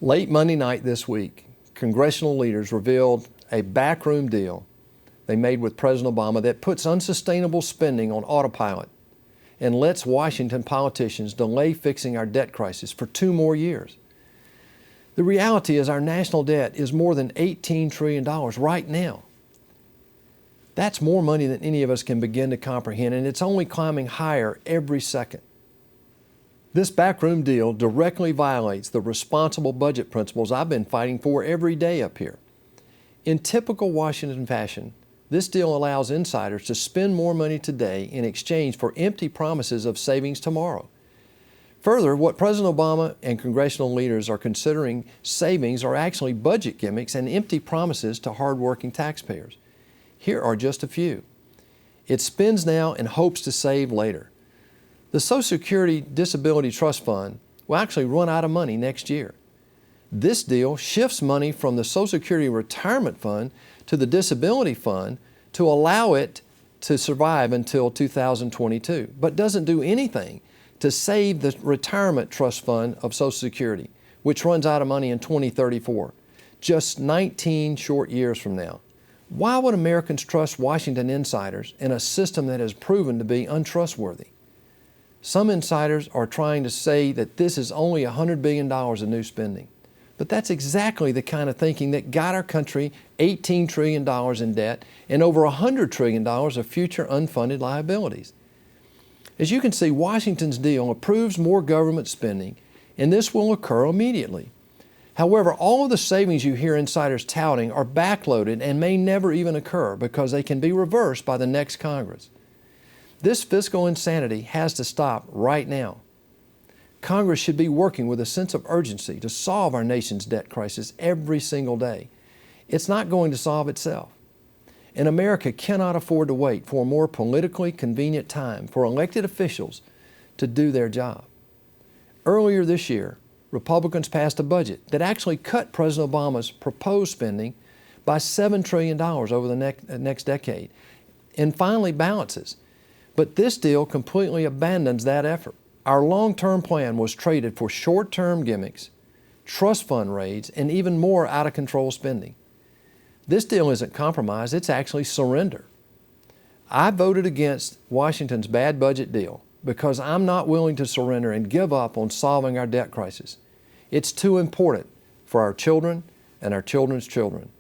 Late Monday night this week, congressional leaders revealed a backroom deal they made with President Obama that puts unsustainable spending on autopilot and lets Washington politicians delay fixing our debt crisis for 2 more years. The reality is our national debt is more than $18 trillion right now. That's more money than any of us can begin to comprehend, and it's only climbing higher every second. This backroom deal directly violates the responsible budget principles I've been fighting for every day up here. In typical Washington fashion, this deal allows insiders to spend more money today in exchange for empty promises of savings tomorrow. Further, what President Obama and congressional leaders are considering savings are actually budget gimmicks and empty promises to hardworking taxpayers. Here are just a few. It spends now and hopes to save later. The Social Security Disability Trust Fund will actually run out of money next year. This deal shifts money from the Social Security Retirement Fund to the Disability Fund to allow it to survive until 2022, but doesn't do anything to save the Retirement Trust Fund of Social Security, which runs out of money in 2034, just 19 short years from now. Why would Americans trust Washington insiders in a system that has proven to be untrustworthy? Some insiders are trying to say that this is only $100 billion in new spending. But that's exactly the kind of thinking that got our country $18 trillion in debt and over $100 trillion of future unfunded liabilities. As you can see, Washington's deal approves more government spending, and this will occur immediately. However, all of the savings you hear insiders touting are backloaded and may never even occur because they can be reversed by the next Congress. This fiscal insanity has to stop right now. Congress should be working with a sense of urgency to solve our nation's debt crisis every single day. It's not going to solve itself. And America cannot afford to wait for a more politically convenient time for elected officials to do their job. Earlier this year, Republicans passed a budget that actually cut President Obama's proposed spending by $7 trillion over the next decade and finally balances. But this deal completely abandons that effort. Our long-term plan was traded for short-term gimmicks, trust fund raids, and even more out-of-control spending. This deal isn't compromise, it's actually surrender. I voted against Washington's bad budget deal because I'm not willing to surrender and give up on solving our debt crisis. It's too important for our children and our children's children.